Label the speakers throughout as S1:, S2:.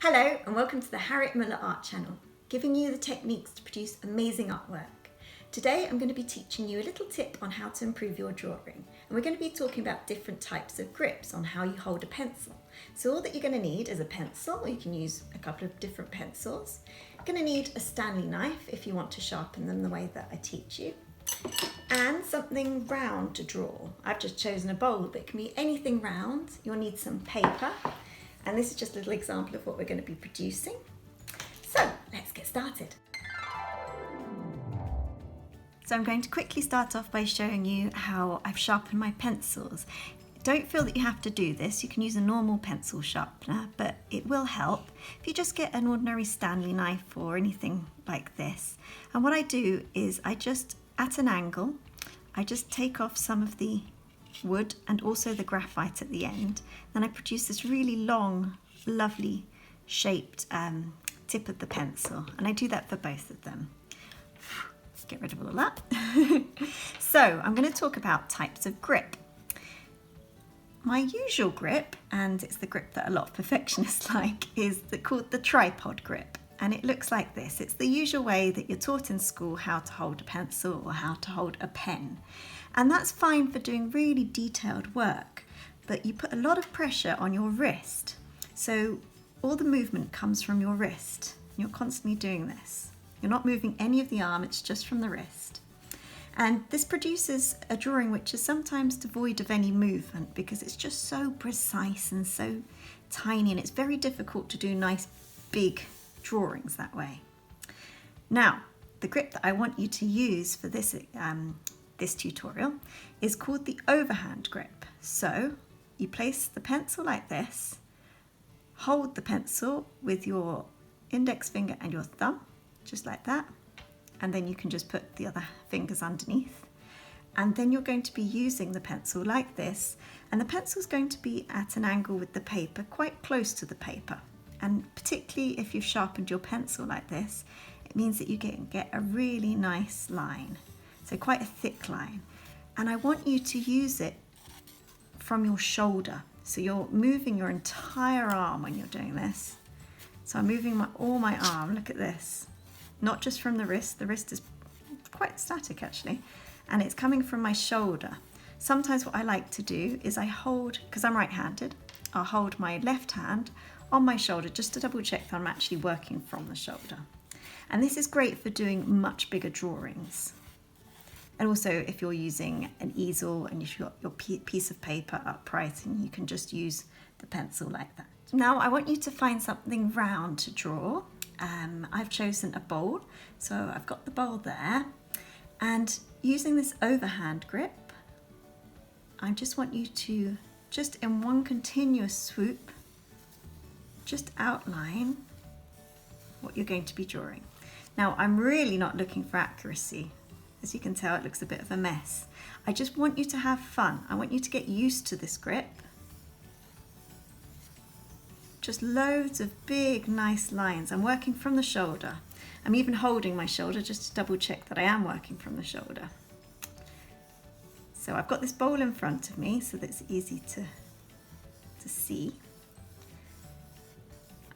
S1: Hello and welcome to the Harriet Muller Art Channel, giving you the techniques to produce amazing artwork. Today I'm going to be teaching you a little tip on how to improve your drawing, and we're going to be talking about different types of grips on how you hold a pencil. So all that you're going to need is a pencil, or you can use a couple of different pencils. You're going to need a Stanley knife if you want to sharpen them the way that I teach you, and something round to draw. I've just chosen a bowl, but it can be anything round. You'll need some paper. And this is just a little example of what we're going to be producing. So let's get started. So I'm going to quickly start off by showing you how I've sharpened my pencils. Don't feel that you have to do this. You can use a normal pencil sharpener, but it will help if you just get an ordinary Stanley knife or anything like this. And what I do is I just, at an angle, I just take off some of the wood and also the graphite at the end. Then I produce this really long, lovely shaped tip of the pencil, and I do that for both of them. Get rid of all of that. So I'm going to talk about types of grip. My usual grip, and it's the grip that a lot of perfectionists like, is called the tripod grip, and it looks like this. It's the usual way that you're taught in school how to hold a pencil or how to hold a pen. And that's fine for doing really detailed work, but you put a lot of pressure on your wrist. So all the movement comes from your wrist. You're constantly doing this. You're not moving any of the arm, it's just from the wrist. And this produces a drawing which is sometimes devoid of any movement because it's just so precise and so tiny, and it's very difficult to do nice big drawings that way. Now, the grip that I want you to use for this tutorial is called the overhand grip. So you place the pencil like this, hold the pencil with your index finger and your thumb, just like that, and then you can just put the other fingers underneath, and then you're going to be using the pencil like this, and the pencil is going to be at an angle with the paper, quite close to the paper. And particularly if you've sharpened your pencil like this, it means that you get a really nice line. So quite a thick line. And I want you to use it from your shoulder. So you're moving your entire arm when you're doing this. So I'm moving all my arm, look at this. Not just from the wrist is quite static actually. And it's coming from my shoulder. Sometimes what I like to do is I hold, because I'm right-handed, I'll hold my left hand on my shoulder just to double check that I'm actually working from the shoulder. And this is great for doing much bigger drawings. And also if you're using an easel and you've got your piece of paper upright, and you can just use the pencil like that. Now I want you to find something round to draw. I've chosen a bowl, so I've got the bowl there. And using this overhand grip, I just want you to, just in one continuous swoop, just outline what you're going to be drawing. Now I'm really not looking for accuracy. As you can tell, it looks a bit of a mess. I just want you to have fun. I want you to get used to this grip. Just loads of big, nice lines. I'm working from the shoulder. I'm even holding my shoulder just to double check that I am working from the shoulder. So I've got this bowl in front of me so that it's easy to see.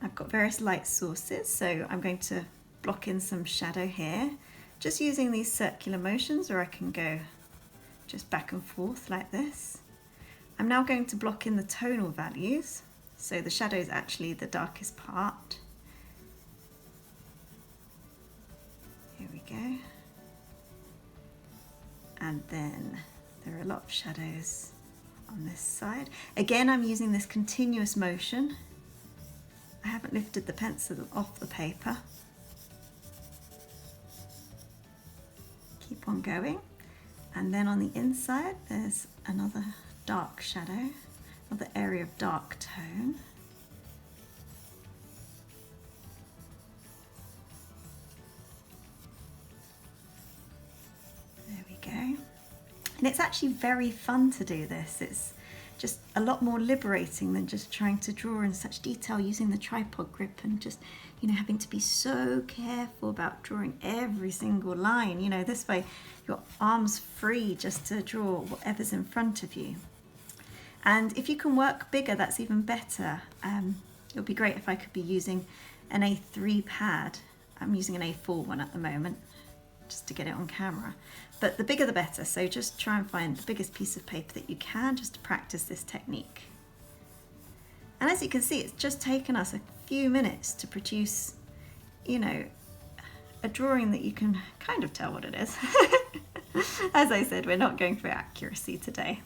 S1: I've got various light sources, so I'm going to block in some shadow here. Just using these circular motions, or I can go just back and forth like this. I'm now going to block in the tonal values, so the shadow is actually the darkest part. Here we go. And then there are a lot of shadows on this side. Again, I'm using this continuous motion. I haven't lifted the pencil off the paper. Keep on going, and then on the inside there's another dark shadow, another area of dark tone. There we go. And it's actually very fun to do this. It's just a lot more liberating than just trying to draw in such detail using the tripod grip and just, having to be so careful about drawing every single line. This way your arm's free just to draw whatever's in front of you. And if you can work bigger, that's even better. It would be great if I could be using an A3 pad. I'm using an A4 one at the moment, just to get it on camera. But the bigger the better, so just try and find the biggest piece of paper that you can, just to practice this technique. And as you can see, it's just taken us a few minutes to produce, you know, a drawing that you can kind of tell what it is. As I said, we're not going for accuracy today,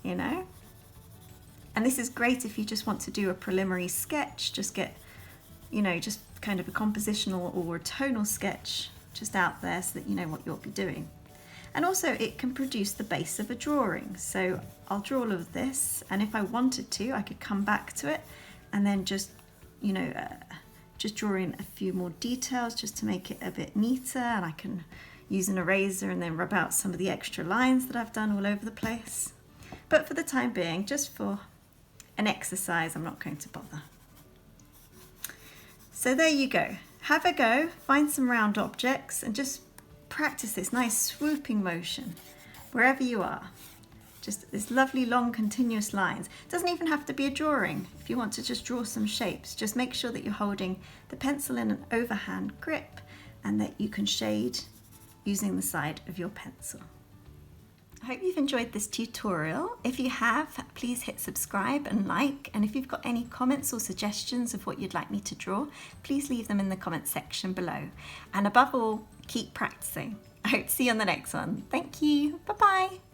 S1: you know. And this is great if you just want to do a preliminary sketch, just get, you know, just kind of a compositional or a tonal sketch just out there so that you know what you'll be doing. And also it can produce the base of a drawing. So I'll draw all of this, and if I wanted to, I could come back to it and then just, you know, just draw in a few more details just to make it a bit neater, and I can use an eraser and then rub out some of the extra lines that I've done all over the place. But for the time being, just for an exercise, I'm not going to bother. So there you go. Have a go, find some round objects and just practice this nice swooping motion wherever you are. Just this lovely long continuous lines. It doesn't even have to be a drawing. If you want to just draw some shapes, just make sure that you're holding the pencil in an overhand grip and that you can shade using the side of your pencil. I hope you've enjoyed this tutorial. If you have, please hit subscribe and like, and if you've got any comments or suggestions of what you'd like me to draw, please leave them in the comments section below. And above all, keep practicing. I hope to see you on the next one. Thank you. Bye-bye.